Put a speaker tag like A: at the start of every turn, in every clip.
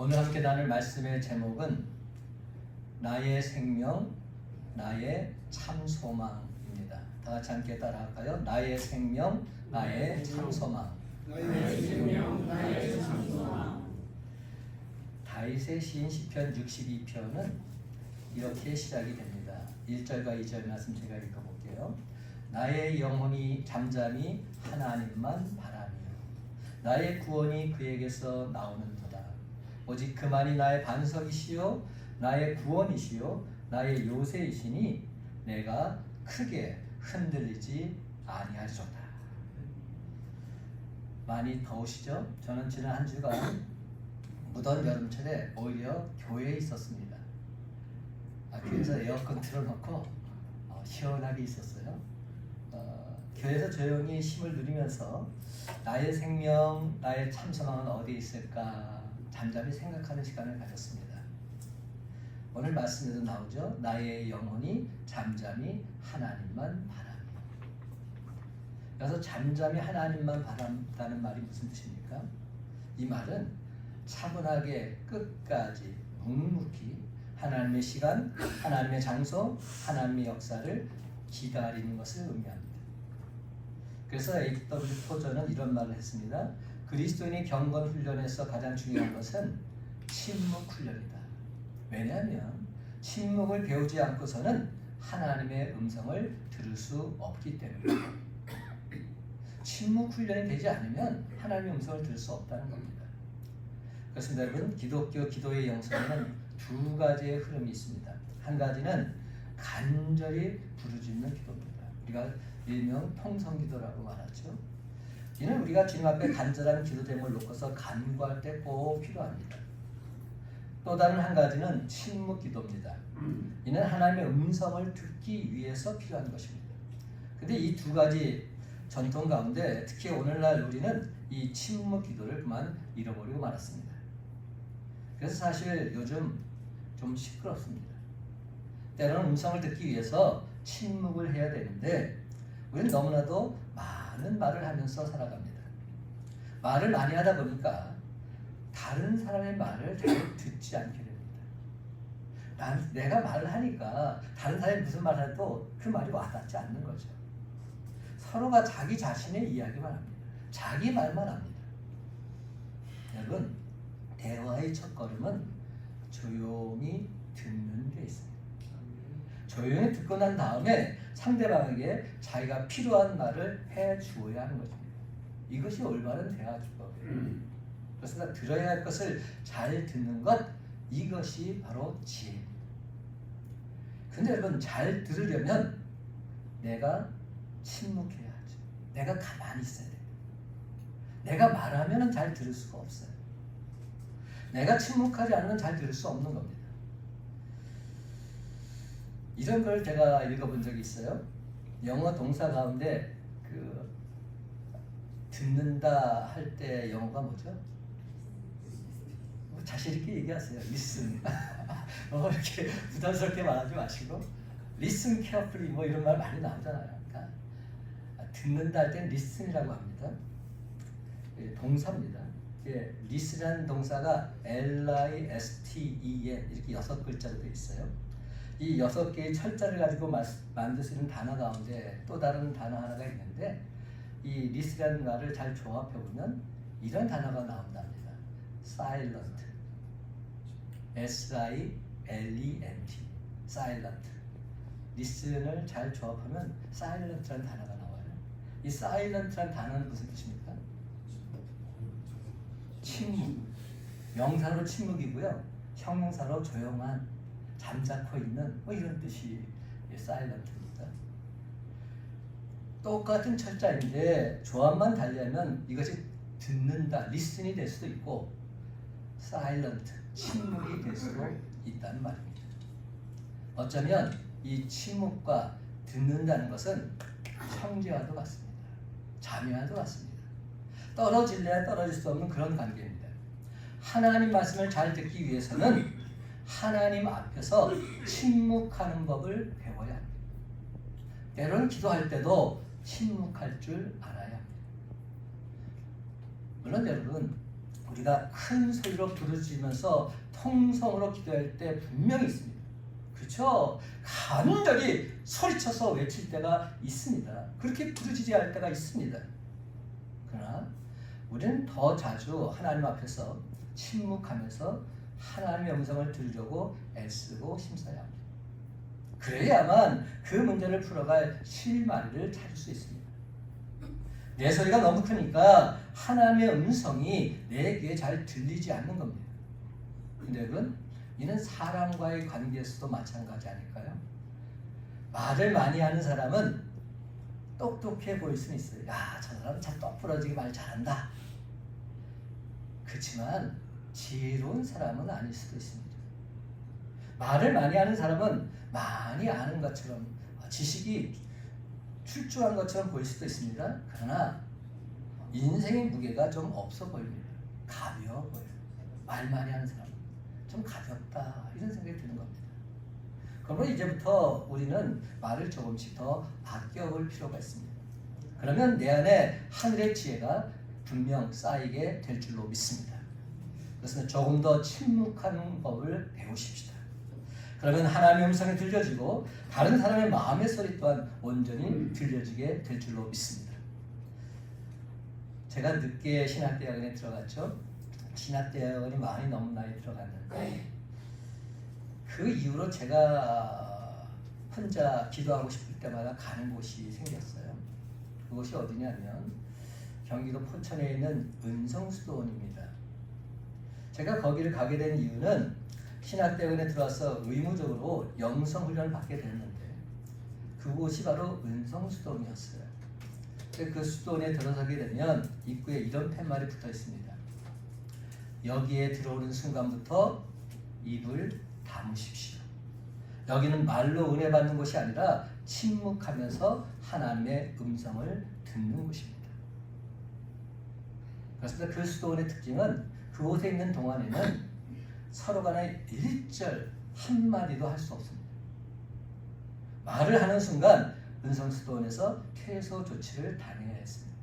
A: 오늘 함께 나눌 말씀의 제목은 나의 생명, 나의 참 소망입니다. 다 같이 함께 따라할까요? 나의 생명, 나의 참 소망.
B: 나의 생명, 나의 참 소망.
A: 다윗의 시인 시편 62편은 이렇게 시작이 됩니다. 1절과 2절 말씀 제가 읽어볼게요. 나의 영혼이 잠잠히 하나님만 바라며 나의 구원이 그에게서 나오는도다. 오직 그만이 나의 반석이시요 나의 구원이시요 나의 요새이시니 내가 크게 흔들리지 아니하리로다. 많이 더우시죠? 저는 지난 한 주간 무더운 여름철에 오히려 교회에 있었습니다. 교회에서 에어컨 틀어놓고 시원하게 있었어요. 교회에서 조용히 쉼을 누리면서 나의 생명, 나의 참 소망은 어디에 있을까 잠잠히 생각하는 시간을 가졌습니다. 오늘 말씀에도 나오죠. 나의 영혼이 잠잠히 하나님만 바라며. 그래서 잠잠히 하나님만 바란다는 말이 무슨 뜻입니까? 이 말은 차분하게 끝까지 묵묵히 하나님의 시간, 하나님의 장소, 하나님의 역사를 기다리는 것을 의미합니다. 그래서 A.W. 토저는 이런 말을 했습니다. 그리스도인의 경건 훈련에서 가장 중요한 것은 침묵 훈련이다. 왜냐하면 침묵을 배우지 않고서는 하나님의 음성을 들을 수 없기 때문에 침묵 훈련이 되지 않으면 하나님의 음성을 들을 수 없다는 겁니다. 그렇습니다. 여러분, 기독교 기도의 영성에는 두 가지의 흐름이 있습니다. 한 가지는 간절히 부르짖는 기도입니다. 우리가 일명 통성기도라고 말하죠. 이는 우리가 주님 앞에 간절한 기도 제목을 놓고서 간구할 때 꼭 필요합니다. 또 다른 한 가지는 침묵 기도입니다. 이는 하나님의 음성을 듣기 위해서 필요한 것입니다. 근데 이 두 가지 전통 가운데 특히 오늘날 우리는 이 침묵 기도를 그만 잃어버리고 말았습니다. 그래서 사실 요즘 좀 시끄럽습니다. 때로는 음성을 듣기 위해서 침묵을 해야 되는데 우리는 너무나도 많은 말을 하면서 살아갑니다. 말을 많이 하다 보니까 다른 사람의 말을 잘 듣지 않게 됩니다. 내가 말을 하니까 다른 사람이 무슨 말을 해도 그 말이 와닿지 않는 거죠. 서로가 자기 자신의 이야기만 합니다. 자기 말만 합니다. 여러분, 대화의 첫걸음은 조용히 듣는 데 있습니다. 조용히 듣고 난 다음에 상대방에게 자기가 필요한 말을 해 주어야 하는 것입니다. 이것이 올바른 대화 기법이에요. 그래서 들어야 할 것을 잘 듣는 것, 이것이 바로 지혜입니다. 근데 여러분, 잘 들으려면 내가 침묵해야 하죠. 내가 가만히 있어야 돼요. 내가 말하면 잘 들을 수가 없어요. 내가 침묵하지 않으면 잘 들을 수 없는 겁니다. 이런 걸 제가 읽어본 적이 있어요. 영어 동사 가운데 듣는다 할 때 영어가 뭐죠? 자신 있게 얘기하세요. listen. 이렇게 부담스럽게 말하지 마시고 listen carefully 뭐 이런 말 많이 나오잖아요. 그러니까 듣는다 할 때는 listen이라고 합니다. 동사입니다. listen이라는 동사가 L-I-S-T-E-N 이렇게 6글자로 되어 있어요. 이 6개의 철자를 가지고 만들 수 있는 단어 가운데 또 다른 단어 하나가 있는데 이 listen이라는 말을 잘 조합해보면 이런 단어가 나온답니다. silent, S-I-L-E-N-T, silent. listen을 잘 조합하면 silent라는 단어가 나와요. 이 silent라는 단어는 무슨 뜻입니까? 침묵. 명사로 침묵이고요. 형용사로 조용한, 잠자코 있는 뭐 이런 뜻이 silent입니다. 똑같은 철자인데 조합만 달리하면 이것이 듣는다, listen이 될 수도 있고 silent, 침묵이 될 수도 있다는 말입니다. 어쩌면 이 침묵과 듣는다는 것은 형제와도 같습니다. 자매와도 같습니다. 떨어질래야 떨어질 수 없는 그런 관계입니다. 하나님 말씀을 잘 듣기 위해서는 하나님 앞에서 침묵하는 법을 배워야 합니다. 때로는 기도할 때도 침묵할 줄 알아야 합니다. 물론 여러분, 우리가 큰 소리로 부르짖으면서 통성으로 기도할 때 분명히 있습니다. 그렇죠? 간절히 소리쳐서 외칠 때가 있습니다. 그렇게 부르짖어야 할 때가 있습니다. 그러나 우리는 더 자주 하나님 앞에서 침묵하면서 하나님의 음성을 들으려고 애쓰고 심사해야 합니다. 그래야만 그 문제를 풀어갈 실마리를 찾을 수 있습니다. 내 소리가 너무 크니까 하나님의 음성이 내 귀에 잘 들리지 않는 겁니다. 근데 여러분, 이는 사람과의 관계에서도 마찬가지 아닐까요? 말을 많이 하는 사람은 똑똑해 보일 수는 있어요. 야, 저 사람 참 똑부러지게 말 잘한다. 그렇지만 지혜로운 사람은 아닐 수도 있습니다. 말을 많이 하는 사람은 많이 아는 것처럼 지식이 출중한 것처럼 보일 수도 있습니다. 그러나 인생의 무게가 좀 없어 보입니다. 가벼워 보여요. 말 많이 하는 사람은 좀 가볍다 이런 생각이 드는 겁니다. 그러면 이제부터 우리는 말을 조금씩 더 아껴볼 필요가 있습니다. 그러면 내 안에 하늘의 지혜가 분명 쌓이게 될 줄로 믿습니다. 그래서 조금 더 침묵하는 법을 배우십시다. 그러면 하나님의 음성이 들려지고 다른 사람의 마음의 소리 또한 온전히 들려지게 될 줄로 믿습니다. 제가 늦게 신학대학원에 들어갔죠. 신학대학원이 많이 넘은 나이에 들어갔는데 그 이후로 제가 혼자 기도하고 싶을 때마다 가는 곳이 생겼어요. 그곳이 어디냐면 경기도 포천에 있는 은성수도원입니다. 제가 거기를 가게 된 이유는 신학대학원에 들어와서 의무적으로 영성훈련을 받게 됐는데 그곳이 바로 은성수도원이었어요. 그 수도원에 들어서게 되면 입구에 이런 팻말이 붙어 있습니다. 여기에 들어오는 순간부터 입을 다무십시오. 여기는 말로 은혜 받는 곳이 아니라 침묵하면서 하나님의 음성을 듣는 곳입니다. 그렇습니다. 그 수도원의 특징은 그곳에 있는 동안에는 서로 간에 일절 한마디도 할 수 없습니다. 말을 하는 순간 은성수도원에서 퇴소 조치를 당해야 했습니다.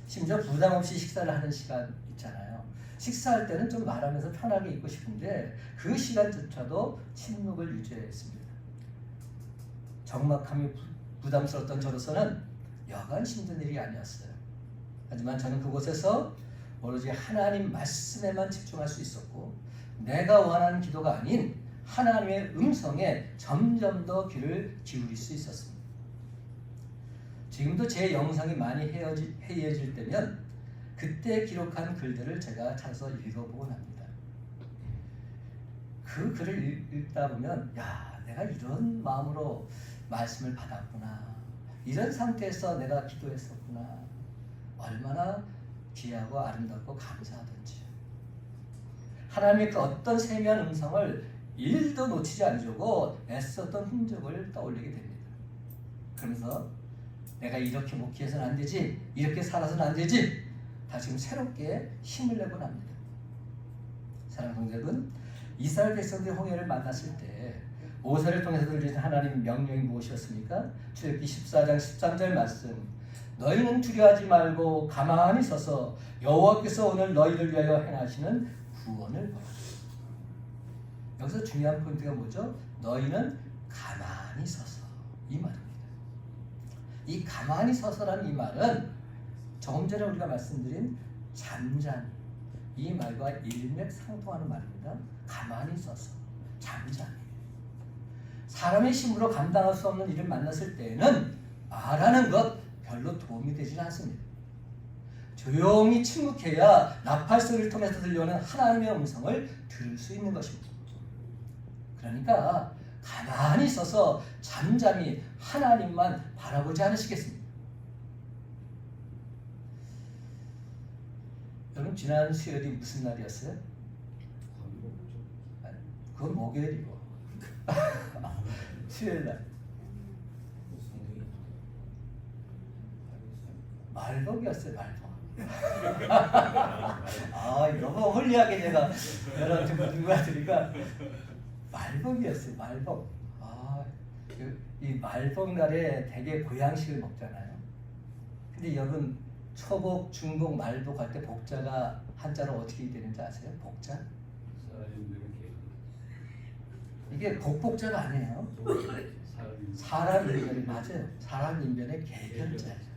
A: 심지어 부담 없이 식사를 하는 시간 있잖아요. 식사할 때는 좀 말하면서 편하게 있고 싶은데 그 시간조차도 침묵을 유지해야 했습니다. 적막함이 부담스러웠던 저로서는 여간 힘든 일이 아니었어요. 하지만 저는 그곳에서 오로지 하나님 말씀에만 집중할 수 있었고 내가 원하는 기도가 아닌 하나님의 음성에 점점 더 귀를 기울일 수 있었습니다. 지금도 제 영상이 많이 해이해질 때면 그때 기록한 글들을 제가 찾아서 읽어보곤 합니다. 그 글을 읽다 보면 야, 내가 이런 마음으로 말씀을 받았구나. 이런 상태에서 내가 기도했었구나. 얼마나 귀하고 아름답고 감사하던지. 하나님의 그 어떤 세미한 음성을 일도 놓치지 않으려고 애썼던 흔적을 떠올리게 됩니다. 그러면서 내가 이렇게 목회해서는 안 되지, 이렇게 살아서는 안 되지, 다시금 새롭게 힘을 내곤 합니다. 사랑하는 성도 여러분, 이스라엘 백성들이 홍해를 만났을 때 모세를 통해서 들려진 하나님의 명령이 무엇이었습니까? 출애굽기 14장 13절 말씀, 너희는 두려워하지 말고 가만히 서서 여호와께서 오늘 너희를 위하여 행하시는 구원을 보라. 여기서 중요한 포인트가 뭐죠? 너희는 가만히 서서, 이 말입니다. 이 가만히 서서라는 이 말은 조금 전에 우리가 말씀드린 잠잠, 이 말과 일맥상통하는 말입니다. 가만히 서서, 잠잠. 사람의 힘으로 감당할 수 없는 일을 만났을 때에는 말하는 것 별로 도움이 되지 않습니다. 조용히 침묵해야 나팔 소리를 통해서 들려오는 하나님의 음성을 들을 수 있는 것입니다. 그러니까 가만히 서서 잠잠히 하나님만 바라보지 않으시겠습니까? 여러분, 지난 수요일이 무슨 날이었어요? 그건 목요일이고 수요일날 말복이었어요. 말복. 너무 홀리하게 제가 여러분 누가 말복이었어요. 말복. 이 말복날에 되게 보양식을 먹잖아요. 근데 여러분 초복, 중복, 말복 할 때 복자가 한자로 어떻게 되는지 아세요? 복자? 이게 복복자가 아니에요. 사람 인변이 맞아요. 사람 인변의 개견자예요.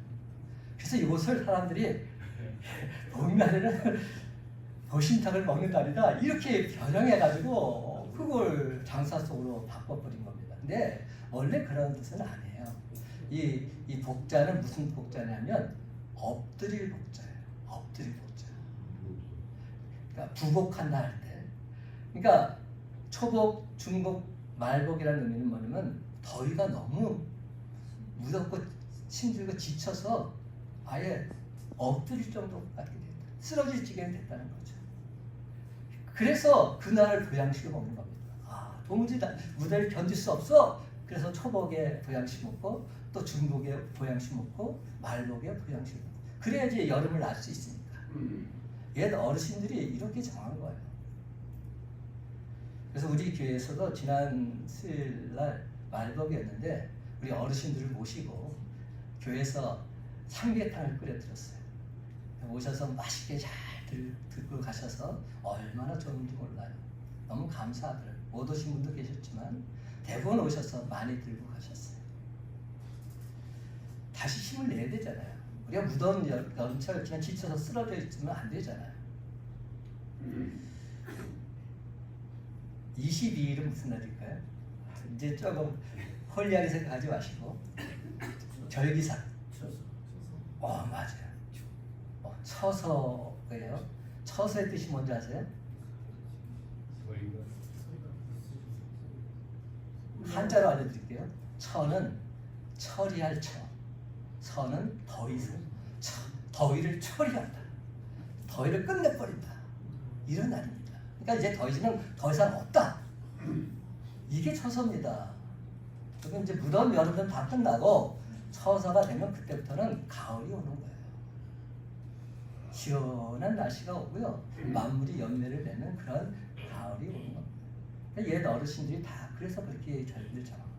A: 그래서 이것을 사람들이 복날에는 도신탕을 먹는 날이다 이렇게 변형해가지고 그걸 장사 속으로 바꿔버린 겁니다. 근데 원래 그런 뜻은 아니에요. 이 복자는 무슨 복자냐면 엎드릴 복자예요. 엎드릴 복자. 그러니까 부복한다 할 때. 그러니까 초복, 중복, 말복이라는 의미는 뭐냐면 더위가 너무 무섭고 힘들고 지쳐서 아예 엎드릴 정도까지 됐다. 쓰러질 지경이 됐다는 거죠. 그래서 그날을 보양식을 먹는 겁니다. 아, 도무지 무대를 견딜 수 없어. 그래서 초복에 보양식 먹고 또 중복에 보양식 먹고 말복에 보양식 먹고 그래야지 여름을 날 수 있으니까. 옛 어르신들이 이렇게 정한 거예요. 그래서 우리 교회에서도 지난 수요일 날 말복이었는데 우리 어르신들을 모시고 교회에서 삼계탕을 끓여 드렸어요. 오셔서 맛있게 잘 듣고 가셔서 얼마나 좋은지 몰라요. 너무 감사하더라고요. 못 오신 분도 계셨지만 대부분 오셔서 많이 들고 가셨어요. 다시 힘을 내야 되잖아요. 우리가 무더운 여름철 그냥 지쳐서 쓰러져 있으면 안 되잖아요. 22일은 무슨 날일까요? 이제 조금 홀리하게 생각하지 마시고 절기상. 맞아요. 처서예요. 처서의 뜻이 뭔지 아세요? 한자로 알려드릴게요. 처는 처리할 처, 서는 더위를 처리한다. 더위를 끝내버린다. 이런 날입니다. 그러니까 이제 더위는 더 이상 없다. 이게 처서입니다. 그럼 이제 무더운 여름은 다 끝나고 처서가 되면 그때부터는 가을이 오는 거예요. 시원한 날씨가 오고요. 만물이 열매를 내는 그런 가을이 오는 겁니다. 옛 어르신들이 다 그래서 그렇게 절기를 정한 거예요.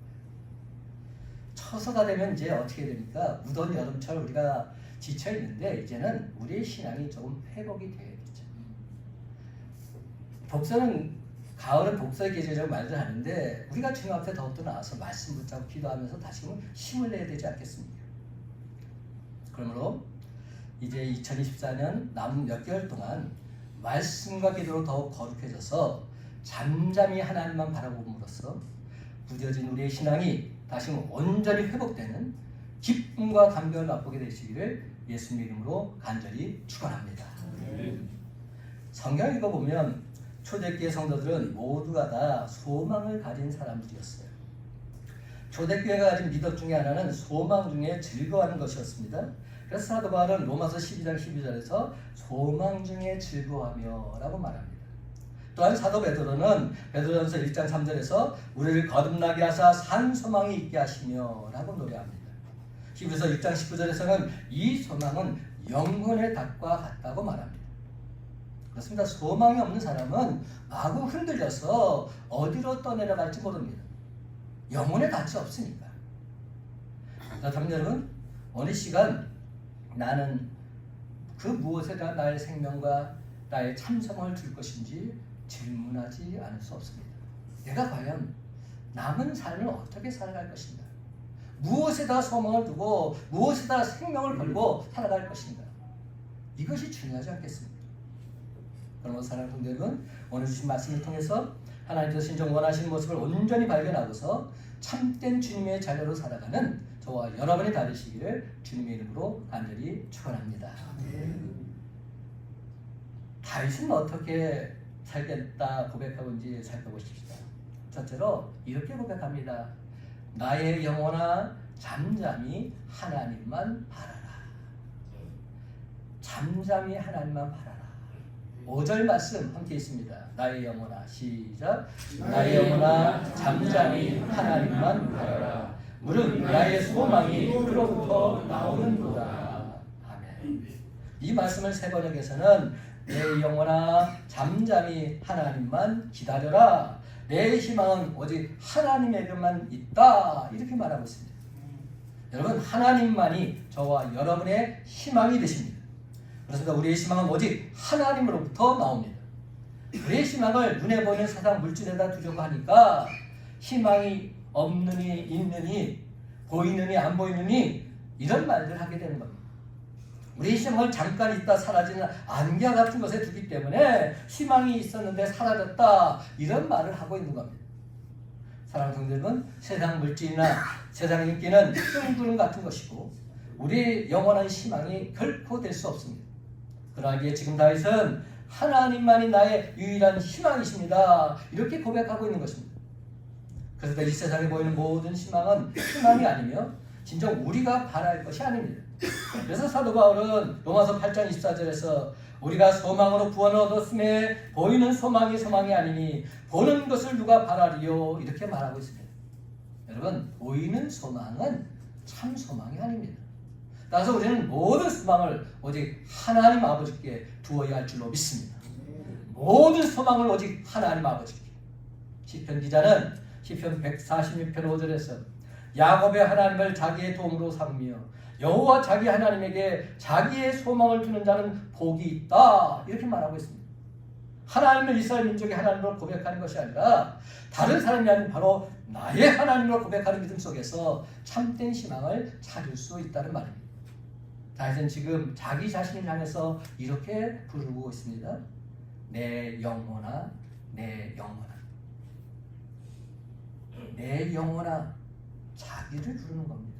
A: 처서가 되면 이제 어떻게 됩니까? 무더운 여름철 우리가 지쳐 있는데 이제는 우리의 신앙이 조금 회복이 돼야겠죠. 독서는 가을은 독서의 계절이라고 말들 하는데 우리가 주님 앞에 더욱더 나와서 말씀 붙잡고 기도하면서 다시금 힘을 내야 되지 않겠습니까? 그러므로 이제 2024년 남은 몇 개월 동안 말씀과 기도로 더욱 거룩해져서 잠잠히 하나님만 바라봄으로써 무뎌진 우리의 신앙이 다시금 온전히 회복되는 기쁨과 감격을 맛보게 되시기를 예수님 이름으로 간절히 축원합니다. 성경 읽어보면 초대교회 성도들은 모두가 다 소망을 가진 사람들이었어요. 초대교회가 가진 미덕 중에 하나는 소망 중에 즐거워하는 것이었습니다. 그래서 사도 바울은 로마서 12장 12절에서 소망 중에 즐거워하며 라고 말합니다. 또한 사도 베드로는 베드로전서 1장 3절에서 우리를 거듭나게 하사 산 소망이 있게 하시며 라고 노래합니다. 히브리서 1장 19절에서는 이 소망은 영혼의 닭과 같다고 말합니다. 그렇습니다. 소망이 없는 사람은 마구 흔들려서 어디로 떠내려갈지 모릅니다. 영혼의 닭이 없으니까. 그렇다면 여러분, 어느 시간 나는 그 무엇에다 나의 생명과 나의 참성을 줄 것인지 질문하지 않을 수 없습니다. 내가 과연 남은 삶을 어떻게 살아갈 것인가? 무엇에다 소망을 두고 무엇에다 생명을 걸고 살아갈 것인가? 이것이 중요하지 않겠습니까? 그러므로 사랑하는 성도 여러분, 오늘 주신 말씀을 통해서 하나님께서 신정 원하시는 모습을 온전히 발견하고서 참된 주님의 자녀로 살아가는 저와 여러분이 되시기를 주님의 이름으로 간절히 축원합니다. 다윗은 어떻게 살겠다 고백하고 있는지 살펴보십시다. 첫째로 이렇게 고백합니다. 나의 영혼아 잠잠히 하나님만 바라라. 잠잠히 하나님만 바라라. 5절 말씀 함께 있습니다. 나의 영혼아 시작. 나의 영혼아 잠잠히 하나님만 바라라. 무릇 나의 소망이 그로부터 나오는도다. 아멘. 이 말씀을 세 번역에서는 내 영혼아 잠잠히 하나님만 기다려라. 내 희망은 오직 하나님에게만 있다. 이렇게 말하고 있습니다. 여러분, 하나님만이 저와 여러분의 희망이 되십니다. 그렇습니다. 우리의 희망은 오직 하나님으로부터 나옵니다. 우리의 희망을 눈에 보이는 세상 물질에다 두려고 하니까 희망이 없느니 있느니 보이느니 안 보이느니 이런 말들 하게 되는 겁니다. 우리의 희망을 잠깐 있다 사라지는 안개 같은 것에 두기 때문에 희망이 있었는데 사라졌다 이런 말을 하고 있는 겁니다. 사랑하는 성도 여러분, 세상 물질이나 세상 인기는 뜬구름 같은 것이고 우리의 영원한 희망이 결코 될 수 없습니다. 그러기에 지금 다윗은 하나님만이 나의 유일한 희망이십니다. 이렇게 고백하고 있는 것입니다. 그래서 이 세상에 보이는 모든 희망은 희망이 아니며 진정 우리가 바랄 것이 아닙니다. 그래서 사도 바울은 로마서 8장 24절에서 우리가 소망으로 구원을 얻었음에 보이는 소망이 소망이 아니니 보는 것을 누가 바라리요 이렇게 말하고 있습니다. 여러분, 보이는 소망은 참 소망이 아닙니다. 따라서 우리는 모든 소망을 오직 하나님 아버지께 두어야 할 줄로 믿습니다. 모든 소망을 오직 하나님 아버지께. 시편 기자는 시편 146편 5절에서 야곱의 하나님을 자기의 도움으로 삼으며 여호와 자기 하나님에게 자기의 소망을 두는 자는 복이 있다 이렇게 말하고 있습니다. 하나님을 이스라엘 민족의 하나님으로 고백하는 것이 아니라 다른 사람이 아닌 바로 나의 하나님으로 고백하는 믿음 속에서 참된 희망을 찾을 수 있다는 말입니다. 다윗은 지금 자기 자신을 향해서 이렇게 부르고 있습니다. 내 영혼아, 내 영혼아. 내 영혼아, 자기를 부르는 겁니다.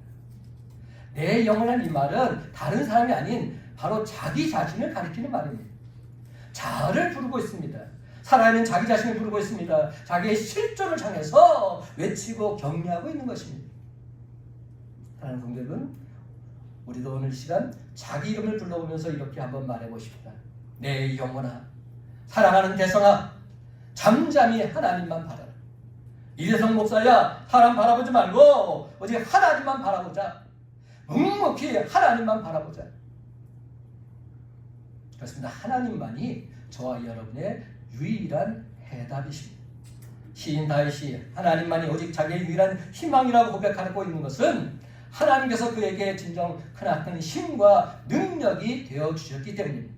A: 내 영혼이라는 이 말은 다른 사람이 아닌 바로 자기 자신을 가리키는 말입니다. 자아를 부르고 있습니다. 살아있는 자기 자신을 부르고 있습니다. 자기의 실존을 향해서 외치고 격려하고 있는 것입니다. 사랑하는 성도 여러분, 우리도 오늘 시간 자기 이름을 불러보면서 이렇게 한번 말해보십시다. 내 영혼아, 사랑하는 대성아, 잠잠히 하나님만 바라라. 이대성 목사야, 사람 바라보지 말고 오직 하나님만 바라보자. 묵묵히 하나님만 바라보자. 그렇습니다. 하나님만이 저와 여러분의 유일한 해답이십니다. 시인 다윗이 하나님만이 오직 자기의 유일한 희망이라고 고백하고 있는 것은 하나님께서 그에게 진정 크나큰 힘과 능력이 되어주셨기 때문입니다.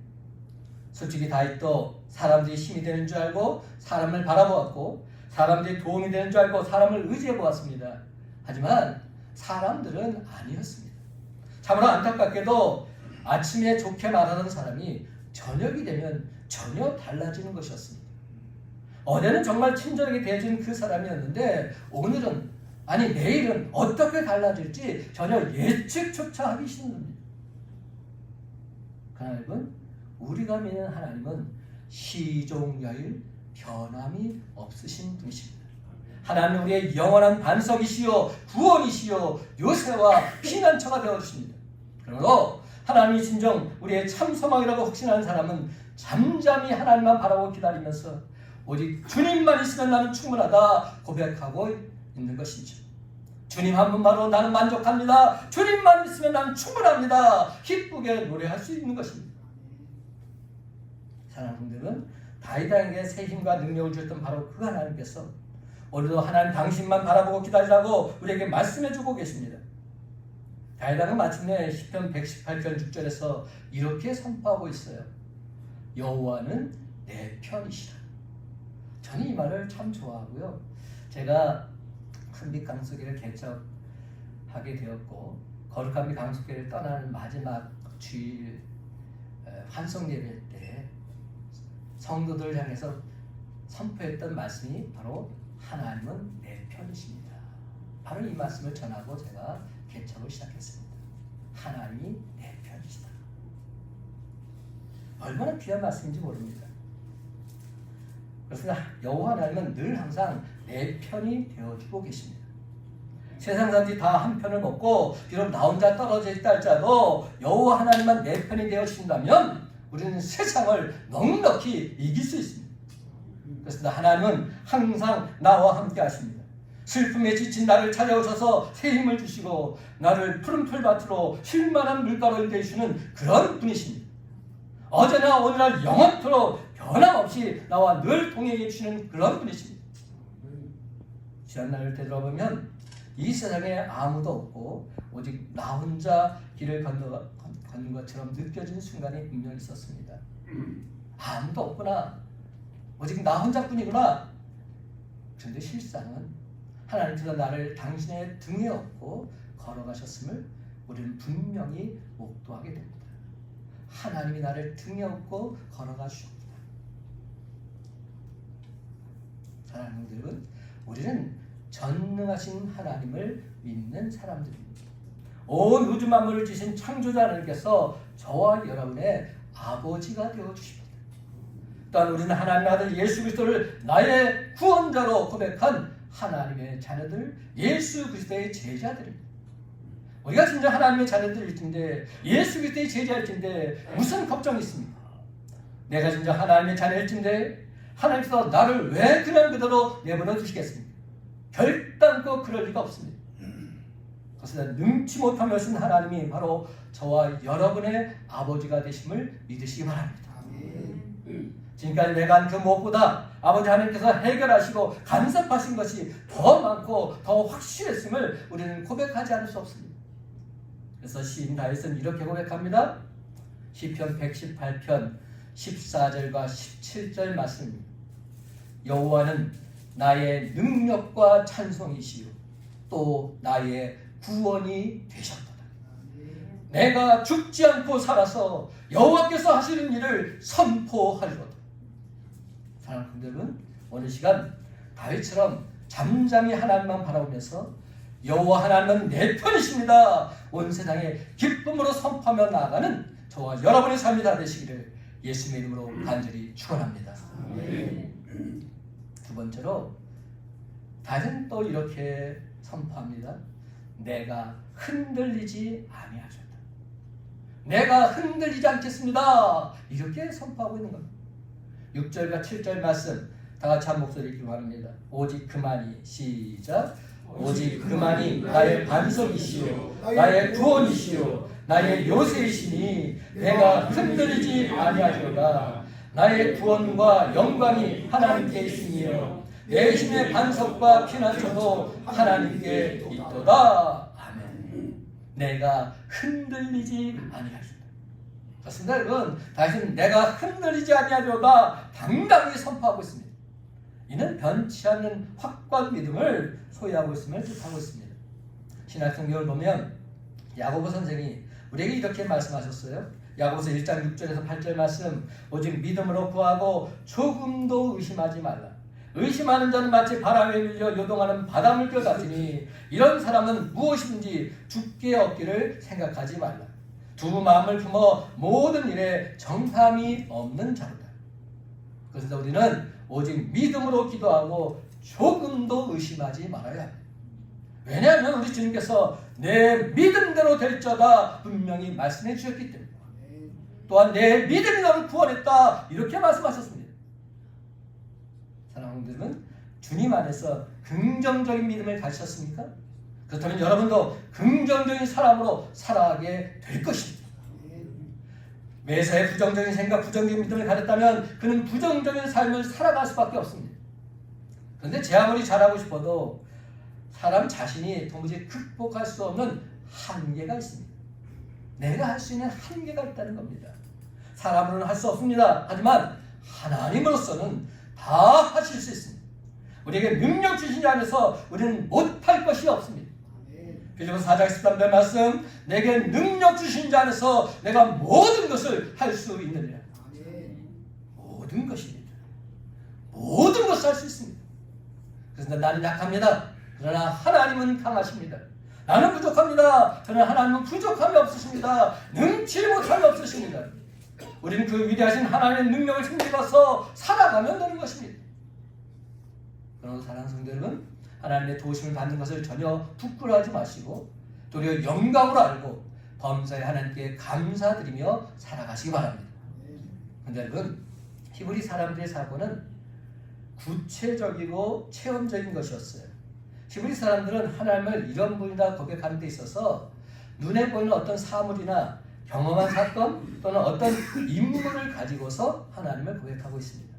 A: 솔직히 다윗도 사람들이 힘이 되는 줄 알고 사람을 바라보았고 사람들이 도움이 되는 줄 알고 사람을 의지해 보았습니다. 하지만 사람들은 아니었습니다. 참으로 안타깝게도 아침에 좋게 말하던 사람이 저녁이 되면 전혀 달라지는 것이었습니다. 어제는 정말 친절하게 대해준 그 사람이었는데 오늘은 아니 내일은 어떻게 달라질지 전혀 예측조차 하기 싫습니다. 그러나 여러분, 우리가 믿는 하나님은 시종야일 변함이 없으신 분이십니다. 하나님은 우리의 영원한 반석이시요 구원이시요 요새와 피난처가 되어주십니다. 그러므로 하나님이 진정 우리의 참 소망이라고 확신하는 사람은 잠잠히 하나님만 바라보고 기다리면서 오직 주님만 있으면 나는 충분하다 고백하고 있는 것이죠. 주님 한 분만으로 나는 만족합니다. 주님만 있으면 나는 충분합니다. 기쁘게 노래할 수 있는 것입니다. 사랑하는 분들은 다윗에게 새 힘과 능력을 주셨던 바로 그 하나님께서 오늘도 하나님 당신만 바라보고 기다리라고 우리에게 말씀해주고 계십니다. 다윗은 마침내 시편 118편 6절에서 이렇게 선포하고 있어요. 여호와는 내 편이시라. 저는 이 말을 참 좋아하고요. 제가 큰빛 강수기를 개척하게 되었고 거룩한 빛 강수기를 떠나는 마지막 주일 환송 예배 때 성도들 향해서 선포했던 말씀이 바로 하나님은 내 편이십니다. 바로 이 말씀을 전하고 제가 개척을 시작했습니다. 하나님이 내 편이시다. 얼마나 귀한 말씀인지 모릅니다. 그렇습니다. 여호와 하나님은 늘 항상 내 편이 되어주고 계십니다. 세상 사람들이 다 한 편을 먹고 비록 나 혼자 떨어져 있다 할지라도 여호와 하나님만 내 편이 되어주신다면 우리는 세상을 넉넉히 이길 수 있습니다. 그렇습니다. 하나님은 항상 나와 함께 하십니다. 슬픔에 지친 나를 찾아오셔서 새 힘을 주시고 나를 푸른 풀밭으로 쉴만한 물가로 인도해주시는 그런 분이십니다. 어제나 오늘날 영원토록 변함없이 나와 늘 동행해 주시는 그런 분이십니다. 지난 날을 되돌아보면 이 세상에 아무도 없고 오직 나 혼자 길을 걷는 것처럼 느껴지는 순간이 분명히 있었습니다. 아무도 없구나. 오직 나 혼자뿐이구나. 그런데 실상은 하나님께서 나를 당신의 등에 업고 걸어가셨음을 우리는 분명히 목도하게 됩니다. 하나님이 나를 등에 업고 걸어가 주셨다. 사랑하는 분들은 우리는 전능하신 하나님을 믿는 사람들입니다. 온 우주 만물을 지신 창조자 하나님께서 저와 여러분의 아버지가 되어 주십니다. 또한 우리는 하나님의 아들 예수 그리스도를 나의 구원자로 고백한 하나님의 자녀들, 예수 그리스도의 제자들입니다. 우리가 진짜 하나님의 자녀들일 텐데, 예수 그리스도의 제자일 텐데 무슨 걱정이 있습니까? 내가 진짜 하나님의 자녀일 텐데 하나님께서 나를 왜 그냥 그대로 내버려 두시겠습니까? 결단코 그럴 리가 없습니다. 그것은 능치 못하며 쓴 하나님이 바로 저와 여러분의 아버지가 되심을 믿으시기 바랍니다. 지금까지 내가 한 그 무엇보다 아버지 하나님께서 해결하시고 간섭하신 것이 더 많고 더 확실했음을 우리는 고백하지 않을 수 없습니다. 그래서 시인 다윗은 이렇게 고백합니다. 시편 118편 14절과 17절 말씀입니다. 여호와는 나의 능력과 찬송이시요 또 나의 구원이 되셨도다. 내가 죽지 않고 살아서 여호와께서 하시는 일을 선포하리로다. 사랑하는 분들은 오늘 시간 다윗처럼 잠잠히 하나님만 바라보면서 여호와 하나님은 내 편이십니다. 온 세상에 기쁨으로 선포하며 나아가는 저와 여러분의 삶이 다 되시기를 예수님의 이름으로 간절히 축원합니다. 두 번째로 다윗은 또 이렇게 선포합니다. 내가 흔들리지 아니하셨다. 내가 흔들리지 않겠습니다. 이렇게 선포하고 있는 겁니다. 6절과 7절 말씀 다 같이 한 목소리 읽기 바랍니다. 오직 그만이 시작. 오직 그만이 나의 반석이시요 나의 구원이시요 나의 요새이시니 내가 흔들리지 아니하리로다. 나의 구원과 영광이 하나님께 있으며 내 힘의 반석과 피난처도 하나님께 있도다. 아멘. 내가 흔들리지 아니하리로다. 그렇습니다. 여러분, 다윗은 내가 흔들리지 아니하리로다 당당히 선포하고 있습니다. 이는 변치 않는 확고한 믿음을 소유하고 있음을 뜻하고 있습니다. 신약성경을 보면 야고보 선생이 우리에게 이렇게 말씀하셨어요. 야고보서 1장 6절에서 8절 말씀, 오직 믿음으로 구하고 조금도 의심하지 말라. 의심하는 자는 마치 바람에 밀려 요동하는 바닷물결 같으니 이런 사람은 무엇이든지 죽게 얻기를 생각하지 말라. 두 마음을 품어 모든 일에 정함이 없는 자로다. 그래서 우리는 오직 믿음으로 기도하고 조금도 의심하지 말아야 합니다. 왜냐하면 우리 주님께서 내 믿음대로 될 자다 분명히 말씀해 주셨기 때문에, 또한 내 믿음이 너를 구원했다 이렇게 말씀하셨습니다. 사랑하는 분들은 주님 안에서 긍정적인 믿음을 가지셨습니까? 그렇다면 여러분도 긍정적인 사람으로 살아가게 될 것입니다. 매사에 부정적인 생각, 부정적인 믿음을 가졌다면 그는 부정적인 삶을 살아갈 수밖에 없습니다. 그런데 제 아무리 잘하고 싶어도 사람 자신이 도무지 극복할 수 없는 한계가 있습니다. 내가 할 수 있는 한계가 있다는 겁니다. 사람으로는 할 수 없습니다. 하지만 하나님으로서는 다 하실 수 있습니다. 우리에게 능력 주신 자 안에서 우리는 못할 것이 없습니다. 빌립보서 4장 13절 말씀, 내게 능력 주신 자 안에서 내가 모든 것을 할 수 있느니라. 모든 것입니다. 모든 것을 할 수 있습니다. 그래서 나는 약합니다. 그러나 하나님은 강하십니다. 나는 부족합니다. 그러나 하나님은 부족함이 없으십니다. 능치 못함이 없으십니다. 우리는 그 위대하신 하나님의 능력을 힘입어서 살아가면 되는 것입니다. 그러나 사랑하는 성도 여러분, 하나님의 도우심을 받는 것을 전혀 부끄러워하지 마시고 도리어 영광으로 알고 범사에 하나님께 감사드리며 살아가시기 바랍니다. 그런데 여러분, 히브리 사람들의 사고는 구체적이고 체험적인 것이었어요. 히브리 사람들은 하나님을 이런 분이다 고백하는 데 있어서 눈에 보이는 어떤 사물이나 경험한 사건 또는 어떤 인물을 가지고서 하나님을 고백하고 있습니다.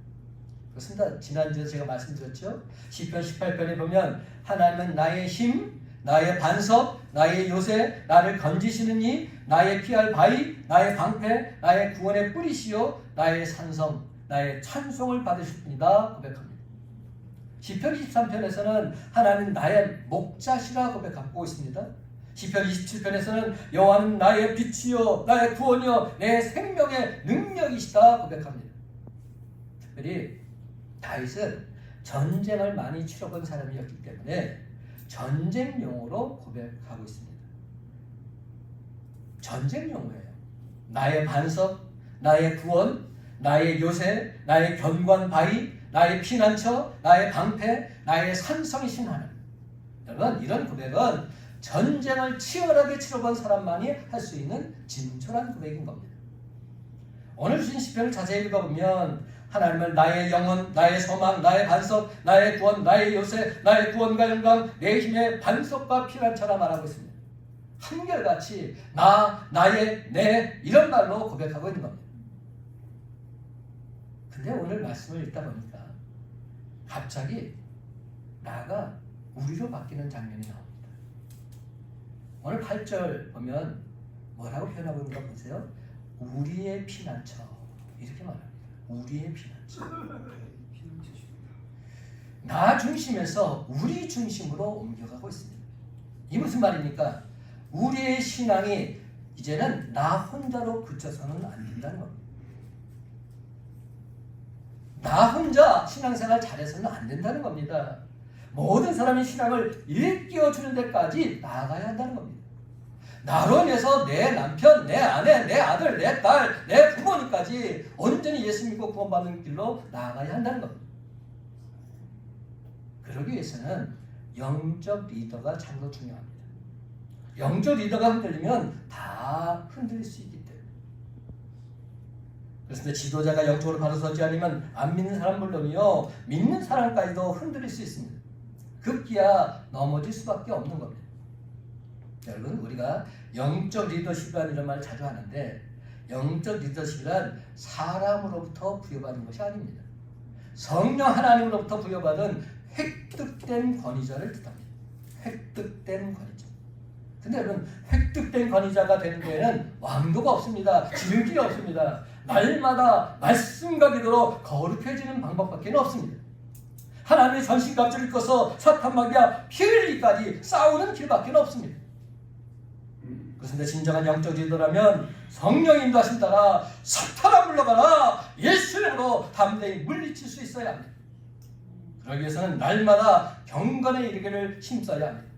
A: 그렇습니다. 지난주에 제가 말씀드렸죠. 시편 18편에 보면 하나님은 나의 힘, 나의 반석, 나의 요새, 나를 건지시는 이, 나의 피할 바위, 나의 방패, 나의 구원의 뿌리시요, 나의 산성, 나의 찬송을 받으십니다. 고백합니다. 시편 23편에서는 하나님 나의 목자시라 고백하고 있습니다. 시편 27편에서는 여호와는 나의 빛이요 나의 구원이요 내 생명의 능력이시다 고백합니다. 특별히 다윗은 전쟁을 많이 치러본 사람이었기 때문에 전쟁용어로 고백하고 있습니다. 전쟁용어예요. 나의 반석, 나의 구원, 나의 요새, 나의 견고한 바위, 나의 피난처, 나의 방패, 나의 산성이신 하나님. 여러분, 이런 고백은 전쟁을 치열하게 치러본 사람만이 할 수 있는 진솔한 고백인 겁니다. 오늘 주신 시편을 자세히 읽어보면 하나님을 나의 영혼, 나의 소망, 나의 반석, 나의 구원, 나의 요새, 나의 구원과 영광, 내 힘의 반석과 피난처라 말하고 있습니다. 한결같이 나의, 내 이런 말로 고백하고 있는 겁니다. 근데 오늘 말씀을 읽다 보니까 갑자기 나가 우리로 바뀌는 장면이 나옵니다. 오늘 8절 보면 뭐라고 표현하고 있는 거 보세요. 우리의 피난처 이렇게 말합니다. 우리의 피난처. 나 중심에서 우리 중심으로 옮겨가고 있습니다. 이 무슨 말입니까? 우리의 신앙이 이제는 나 혼자로 그쳐서는 안 된다는 겁니다. 나 혼자 신앙생활 잘해서는 안 된다는 겁니다. 모든 사람이 신앙을 일깨워주는 데까지 나아가야 한다는 겁니다. 나로 인해서 내 남편, 내 아내, 내 아들, 내 딸, 내 부모님까지 온전히 예수 믿고 구원받는 길로 나아가야 한다는 겁니다. 그러기 위해서는 영적 리더가 참으로 중요합니다. 영적 리더가 흔들리면 다 흔들릴 수 있기 때문에. 그래서 지도자가 영적으로 바로 서지 않으면 안 믿는 사람 물론이요 믿는 사람까지도 흔들릴 수 있습니다. 급기야 넘어질 수밖에 없는 겁니다. 여러분, 우리가 영적 리더십이라는 이런 말을 자주 하는데 영적 리더십이란 사람으로부터 부여받은 것이 아닙니다. 성령 하나님으로부터 부여받은 획득된 권위자를 뜻합니다. 획득된 권위자. 근데 여러분, 획득된 권위자가 되는 데에는 왕도가 없습니다. 지름길이 없습니다. 날마다 말씀과 기도로 거룩해지는 방법밖에 없습니다. 하나님의 전신갑주를 입고서 사탄마귀와 피 흘리기까지 싸우는 길밖에 없습니다. 그런데 진정한 영적 리더라면 성령 인도하심 따라 사탄아 물러가라 예수님으로 담대히 물리칠 수 있어야 합니다. 그러기 위해서는 날마다 경건에 이르기를 힘써야 합니다.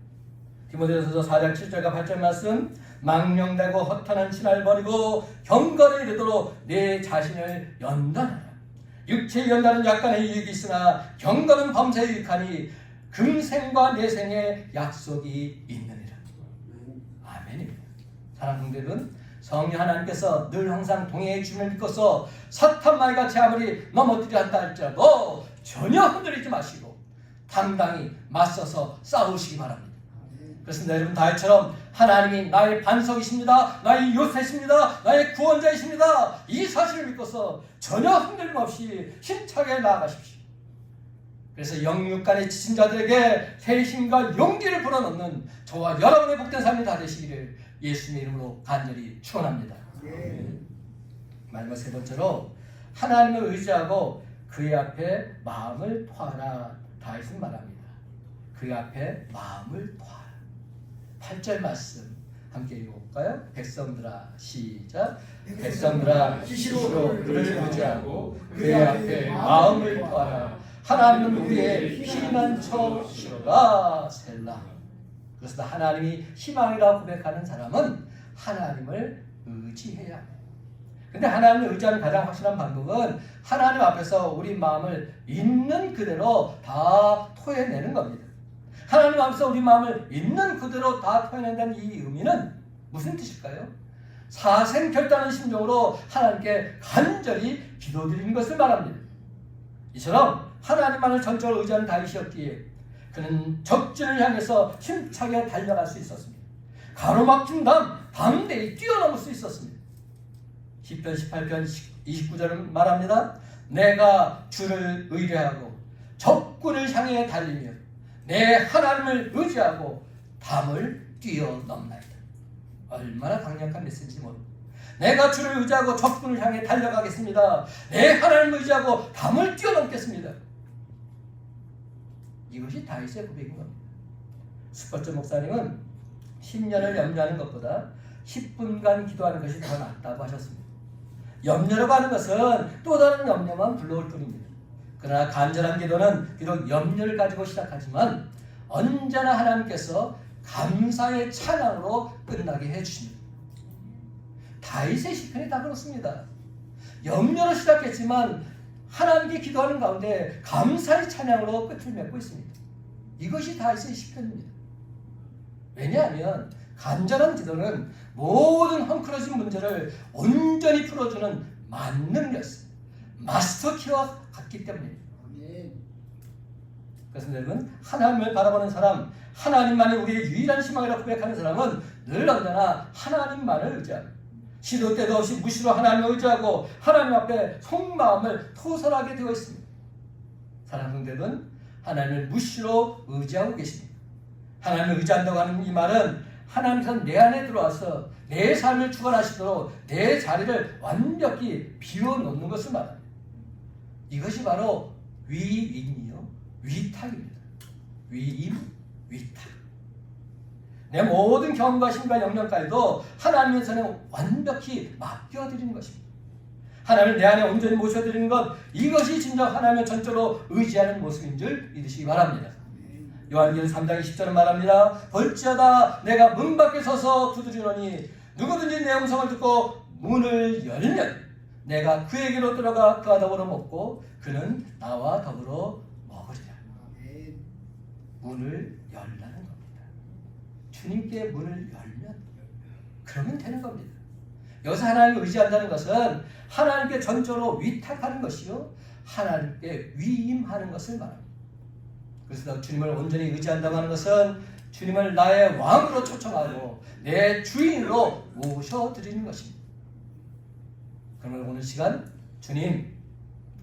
A: 디모데전서 4장 7절과 8절 말씀, 망령되고 허탄한 신화를 버리고 경건에 이르도록 내 자신을 연단하라. 육체의 연단은 약간의 유익이 있으나 경건은 범사에 유익하니 금생과 내생의 약속이 있느니라. 아멘입니다. 사랑하는 여러분, 성령 하나님께서 늘 항상 동행해 주심을 믿고서 사탄마귀가 제 아무리 넘어뜨려 한다 할지라도 전혀 흔들리지 마시고 당당히 맞서서 싸우시기 바랍니다. 그렇습니다. 여러분, 다윗처럼 하나님이 나의 반석이십니다. 나의 요새십니다. 나의 구원자이십니다. 이 사실을 믿고서 전혀 흔들림 없이 힘차게 나아가십시오. 그래서 영육간의 지친 자들에게 새 힘과 용기를 불어넣는 저와 여러분의 복된 삶이 다 되시기를 예수님의 이름으로 간절히 축원합니다. 마지막 세 번째로 하나님을 의지하고 그의 앞에 마음을 토하라. 다윗은 말합니다. 그의 앞에 마음을 토하라. 8절 말씀 함께 읽어볼까요? 백성들아, 시작. 백성들아, 시시로 그를 의지하고 그의 앞에 마음을 토하라. 하나님은 우리의 피난처시로다. 셀라. 그래서 하나님이 희망이라고 고백하는 사람은 하나님을 의지해야 합니다. 근데 하나님을 의지하는 가장 확실한 방법은 하나님 앞에서 우리 마음을 있는 그대로 다 토해내는 겁니다. 하나님 앞에서 우리 마음을 있는 그대로 다 토해낸다는 이 의미는 무슨 뜻일까요? 사생결단한 심정으로 하나님께 간절히 기도드리는 것을 말합니다. 이처럼 하나님만을 전적으로 의지하는 다윗이었기에 그는 적진을 향해서 힘차게 달려갈 수 있었습니다. 가로막힌 담 담대히 뛰어넘을 수 있었습니다. 시편 18편 29절은 말합니다. 내가 주를 의뢰하고 적군을 향해 달리며 내 하나님을 의지하고 담을 뛰어넘나이다. 얼마나 강력한 메시지인지 모릅니다. 내가 주를 의지하고 적군을 향해 달려가겠습니다. 내 하나님을 의지하고 담을 뛰어넘겠습니다. 이것이 다윗의 고백인 겁니다. 스퍼전 목사님은 10년을 염려하는 것보다 10분간 기도하는 것이 더 낫다고 하셨습니다. 염려라고 하는 것은 또 다른 염려만 불러올 뿐입니다. 그러나 간절한 기도는 비록 염려를 가지고 시작하지만 언제나 하나님께서 감사의 찬양으로 끝나게 해주십니다. 다윗의 시편이 다 그렇습니다. 염려로 시작했지만 하나님께 기도하는 가운데 감사의 찬양으로 끝을 맺고 있습니다. 이것이 다윗의 시편입니다. 왜냐하면 간절한 기도는 모든 헝클어진 문제를 온전히 풀어주는 만능이었습니다. 마스터키와 같기 때문입니다. 그래서 여러분, 하나님을 바라보는 사람, 하나님만이 우리의 유일한 희망이라고 고백하는 사람은 늘 언제나 하나님만을 의지합니다. 시도 때도 없이 무시로 하나님을 의지하고 하나님 앞에 속마음을 토설하게 되어 있습니다. 사랑하는 분들은 하나님을 무시로 의지하고 계십니다. 하나님을 의지한다고 하는 이 말은 하나님께서 내 안에 들어와서 내 삶을 주관하시도록 내 자리를 완벽히 비워놓는 것을 말합니다. 이것이 바로 위임이요 위탁입니다. 위임, 위탁. 내 모든 경험과 힘과 영역까지도 하나님의 손에 완벽히 맡겨드리는 것입니다. 하나님을 내 안에 온전히 모셔드리는 것, 이것이 진정 하나님을 전적으로 의지하는 모습인 줄 믿으시기 바랍니다. 요한계시록 3장 20절은 말합니다. 볼지어다 내가 문 밖에 서서 두드리노니 누구든지 내 음성을 듣고 문을 열면 내가 그에게로 들어가 그와 더불어 먹고 그는 나와 더불어 먹으리라. 문을 열라는 겁니다. 주님께 문을 열면 그러면 되는 겁니다. 여기서 하나님을 의지한다는 것은 하나님께 전적으로 위탁하는 것이요 하나님께 위임하는 것을 말합니다. 그래서 주님을 온전히 의지한다고 하는 것은 주님을 나의 왕으로 초청하고 내 주인으로 모셔드리는 것입니다. 그러면 오늘 시간 주님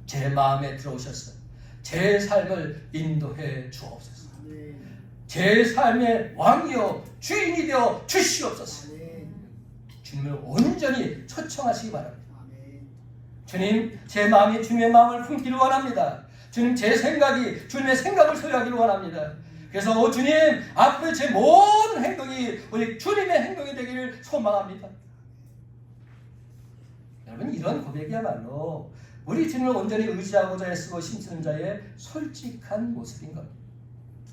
A: 제 마음에 들어오셔서 제 삶을 인도해 주옵소서. 제 삶의 왕이요 주인이 되어 주시옵소서. 주님을 온전히 초청하시기 바랍니다. 주님 제 마음이 주님의 마음을 품기를 원합니다. 주님 제 생각이 주님의 생각을 소유하기를 원합니다. 그래서 주님 앞으로 제 모든 행동이 우리 주님의 행동이 되기를 소망합니다. 여러분 이런 고백이야말로 우리 주님을 온전히 의지하고자 애쓰고 힘쓰는 자의 솔직한 모습인 겁니다.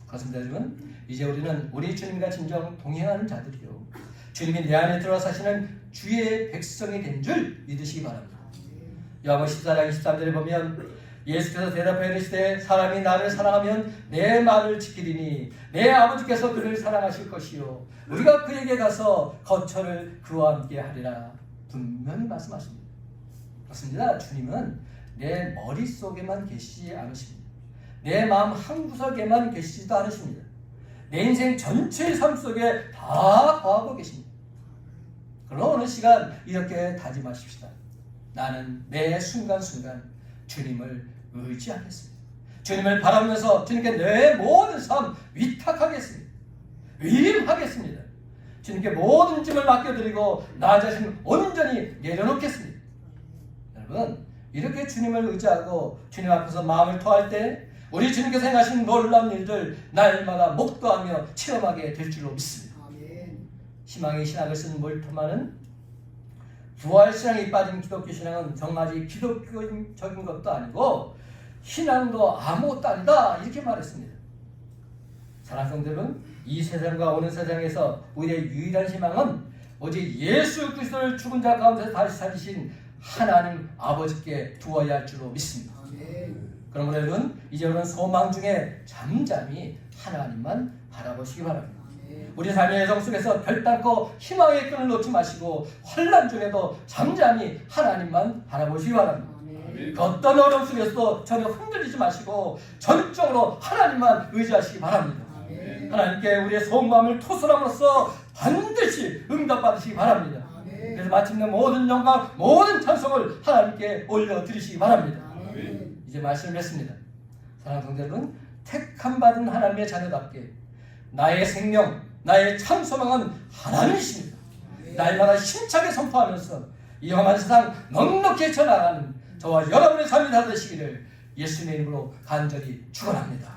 A: 그렇습니다. 여러분 이제 우리는 우리 주님과 진정 동행하는 자들이요 주님이 내 안에 들어 사시는 주의 백성이 된 줄 믿으시기 바랍니다. 요한복음 14장 23절에 보면 예수께서 대답하여 이르시되 사람이 나를 사랑하면 내 말을 지키리니 내 아버지께서 그를 사랑하실 것이요 우리가 그에게 가서 거처를 그와 함께 하리라. 분명히 말씀하십니다. 그렇습니다. 주님은 내 머릿속에만 계시지 않으십니다. 내 마음 한구석에만 계시지도 않으십니다. 내 인생 전체의 삶 속에 다 거하고 계십니다. 그러나 어느 시간 이렇게 다짐하십시다. 나는 매 순간순간 주님을 의지하겠습니다. 주님을 바라보면서 주님께 내 모든 삶 위탁하겠습니다. 위임하겠습니다. 주님께 모든 짐을 맡겨드리고 나 자신을 온전히 내려놓겠습니다. 여러분 이렇게 주님을 의지하고 주님 앞에서 마음을 토할 때 우리 주님께서 행하신 놀라운 일들 날마다 목도하며 체험하게 될 줄로 믿습니다. 희망의 신학을 쓴 몰트만은 부활신앙에 빠진 기독교 신앙은 정말 기독교적인 것도 아니고 신앙도 아무것도 아니다 이렇게 말했습니다. 사랑하는 성도들은 이 세상과 오는 세상에서 우리의 유일한 희망은 오직 예수 그리스도를 죽은 자 가운데서 다시 살리신 하나님 아버지께 두어야 할 줄로 믿습니다. 그러므로 여러분 이제 우리는 소망 중에 잠잠히 하나님만 바라보시기 바랍니다. 우리 삶의 여정 속에서 결단코 희망의 끈을 놓지 마시고 환난 중에도 잠잠히 하나님만 바라보시기 바랍니다. 그 어떤 어려움 속에서도 전혀 흔들리지 마시고 전적으로 하나님만 의지하시기 바랍니다. 하나님께 우리의 속마음을 토설함으로써 반드시 응답받으시기 바랍니다. 그래서 마침내 모든 영광 모든 찬송을 하나님께 올려드리시기 바랍니다. 이제 말씀을 맺습니다. 사랑하는 성도 여러분 택함 받은 하나님의 자녀답게 나의 생명
C: 나의 참 소망은 하나님이십니다. 날마다 힘차게 선포하면서 이 험한 세상 넉넉히 헤쳐나가는 저와 여러분의 삶이 다 되시기를 예수님의 이름으로 간절히 축원합니다.